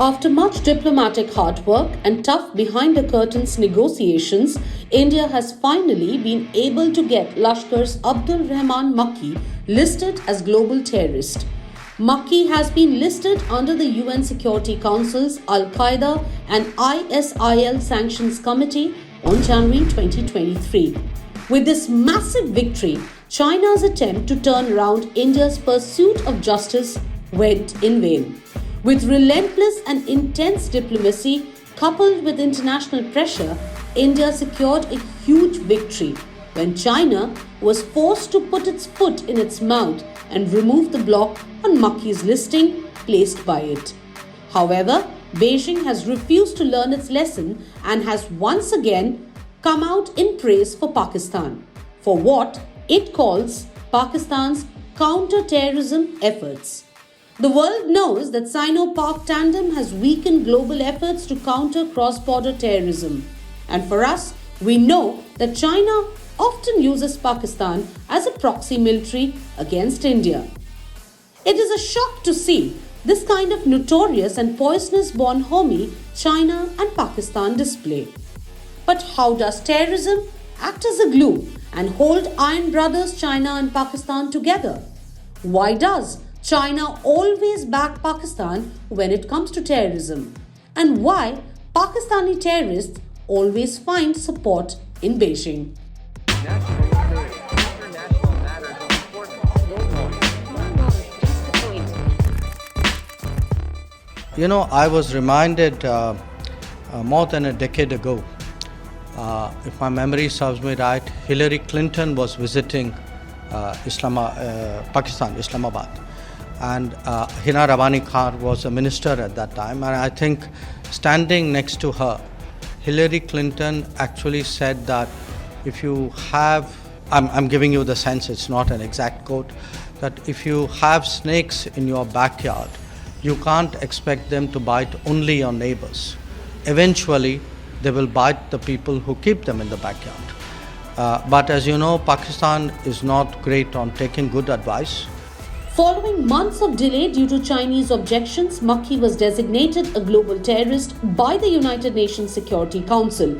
After much diplomatic hard work and tough behind-the-curtains negotiations, India has finally been able to get Lashkar's Abdul Rehman Makki listed as global terrorist. Makki has been listed under the UN Security Council's Al-Qaeda and ISIL Sanctions Committee on January 2023. With this massive victory, China's attempt to turn around India's pursuit of justice went in vain. With relentless and intense diplomacy coupled with international pressure, India secured a huge victory when China was forced to put its foot in its mouth and remove the block on Makki's listing placed by it. However, Beijing has refused to learn its lesson and has once again come out in praise for Pakistan for what it calls Pakistan's counter-terrorism efforts. The world knows that Sino-Pak tandem has weakened global efforts to counter cross-border terrorism. And for us, we know that China often uses Pakistan as a proxy military against India. It is a shock to see this kind of notorious and poisonous Bonhomie China and Pakistan display. But how does terrorism act as a glue and hold iron brothers China and Pakistan together? Why does China always back Pakistan when it comes to terrorism? And why Pakistani terrorists always find support in Beijing? You know, I was reminded more than a decade ago, if my memory serves me right, Hillary Clinton was visiting Pakistan, Islamabad. And Hina Rawani Khan was a minister at that time. And I think standing next to her, Hillary Clinton actually said that if you have, I'm giving you the sense, it's not an exact quote, that if you have snakes in your backyard, you can't expect them to bite only your neighbors. Eventually, they will bite the people who keep them in the backyard. But as you know, Pakistan is not great on taking good advice. Following months of delay due to Chinese objections, Makki was designated a global terrorist by the United Nations Security Council.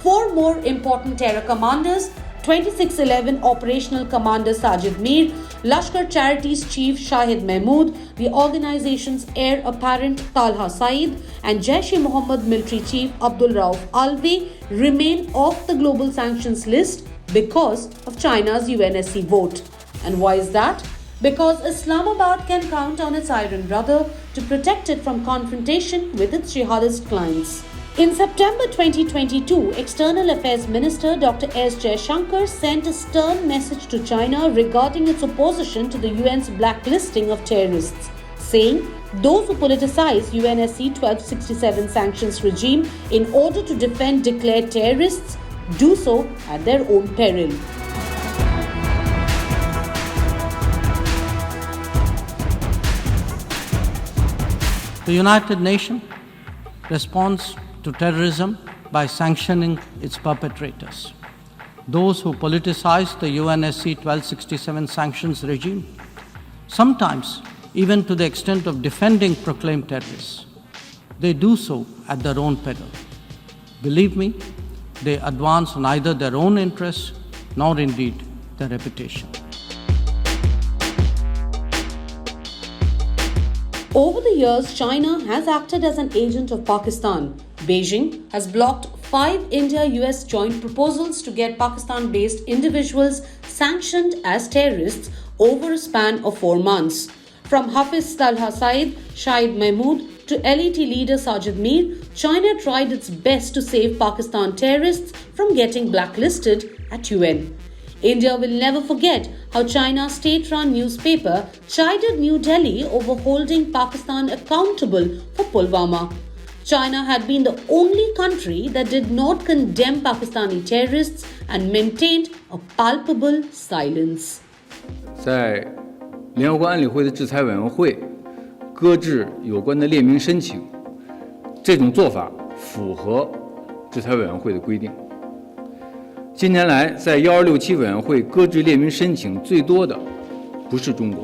4 more important terror commanders, 2611 Operational Commander Sajid Mir, Lashkar Charities Chief Shahid Mahmood, the organization's heir apparent Talha Saeed, and Jaish-e-Mohammed Military Chief Abdul Rauf Alvi remain off the global sanctions list because of China's UNSC vote. And why is that? Because Islamabad can count on its iron brother to protect it from confrontation with its jihadist clients. In September 2022, External Affairs Minister Dr. S. Jaishankar sent a stern message to China regarding its opposition to the UN's blacklisting of terrorists, saying those who politicize UNSC 1267 sanctions regime in order to defend declared terrorists do so at their own peril. The United Nations responds to terrorism by sanctioning its perpetrators, those who politicize the UNSC 1267 sanctions regime, sometimes even to the extent of defending proclaimed terrorists. They do so at their own peril. Believe me, they advance neither their own interests nor indeed their reputation. Over the years, China has acted as an agent of Pakistan. Beijing has blocked 5 India-US joint proposals to get Pakistan-based individuals sanctioned as terrorists over a span of 4 months. From Hafiz Talha Saeed, Shahid Mahmood to LET leader Sajid Mir, China tried its best to save Pakistan terrorists from getting blacklisted at UN. India will never forget how China's state-run newspaper chided New Delhi over holding Pakistan accountable for Pulwama. China had been the only country that did not condemn Pakistani terrorists and maintained a palpable silence. 在联合国安理会的制裁委员会搁置有关的列明申请，这种做法符合制裁委员会的规定。近年来，在1267委员会搁置列明申请最多的不是中国，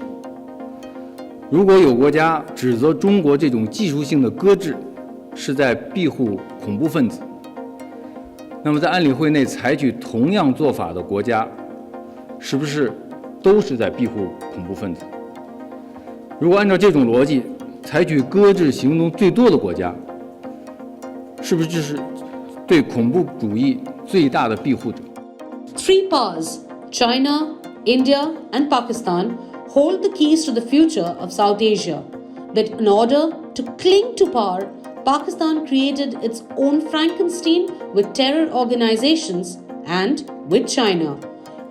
如果有国家指责中国这种技术性的搁置是在庇护恐怖分子，那么在安理会内采取同样做法的国家，是不是都是在庇护恐怖分子？如果按照这种逻辑，采取搁置行动最多的国家，是不是就是对恐怖主义最大的庇护者？ Three powers, China, India and Pakistan, hold the keys to the future of South Asia. But in order to cling to power, Pakistan created its own Frankenstein with terror organizations and with China.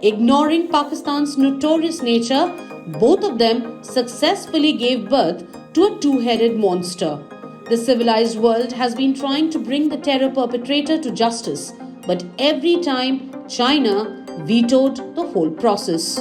Ignoring Pakistan's notorious nature, both of them successfully gave birth to a two-headed monster. The civilized world has been trying to bring the terror perpetrator to justice, but every time China vetoed the whole process.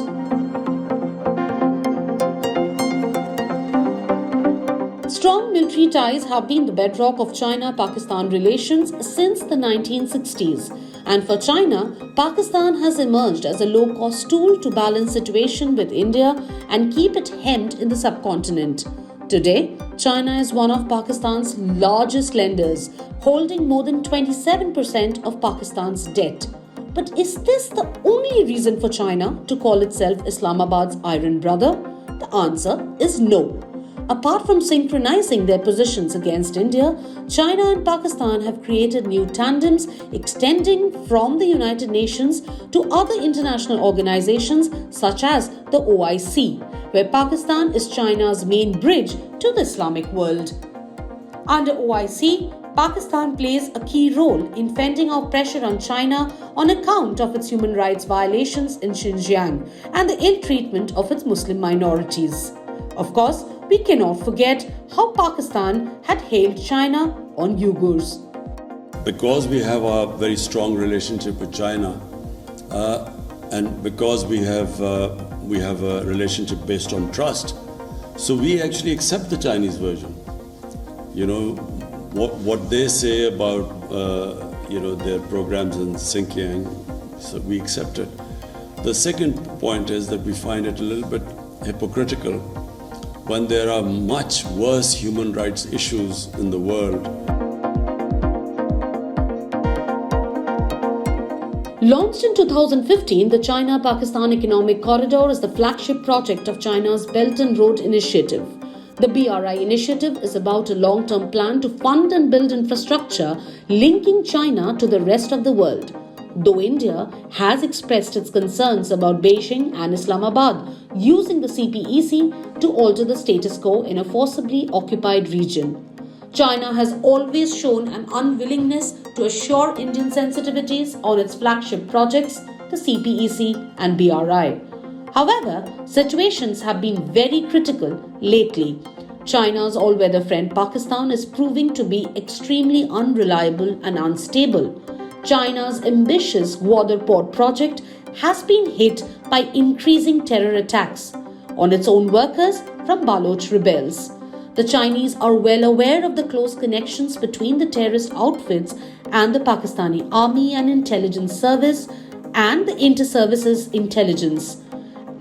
Strong military ties have been the bedrock of China-Pakistan relations since the 1960s. And for China, Pakistan has emerged as a low-cost tool to balance situation with India and keep it hemmed in the subcontinent. Today, China is one of Pakistan's largest lenders, holding more than 27% of Pakistan's debt. But is this the only reason for China to call itself Islamabad's iron brother? The answer is no. Apart from synchronizing their positions against India, China and Pakistan have created new tandems extending from the United Nations to other international organizations such as the OIC, where Pakistan is China's main bridge to the Islamic world. Under OIC, Pakistan plays a key role in fending off pressure on China on account of its human rights violations in Xinjiang and the ill treatment of its Muslim minorities. Of course, we cannot forget how Pakistan had hailed China on Uyghurs. Because we have a very strong relationship with China, and because we have a relationship based on trust, so we actually accept the Chinese version. You know, what they say about their programs in Xinjiang, so we accept it. The second point is that we find it a little bit hypocritical when there are much worse human rights issues in the world. Launched in 2015, the China-Pakistan Economic Corridor is the flagship project of China's Belt and Road Initiative. The BRI initiative is about a long-term plan to fund and build infrastructure linking China to the rest of the world. Though India has expressed its concerns about Beijing and Islamabad using the CPEC to alter the status quo in a forcibly occupied region. China has always shown an unwillingness to assure Indian sensitivities on its flagship projects, the CPEC and BRI. However, situations have been very critical lately. China's all-weather friend Pakistan is proving to be extremely unreliable and unstable. China's ambitious Gwadar port project has been hit by increasing terror attacks on its own workers from Baloch rebels. The Chinese are well aware of the close connections between the terrorist outfits and the Pakistani Army and Intelligence Service and the Inter-Services Intelligence.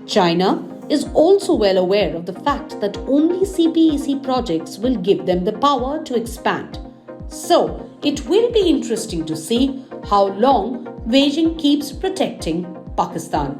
China is also well aware of the fact that only CPEC projects will give them the power to expand. So, it will be interesting to see how long Beijing keeps protecting Pakistan.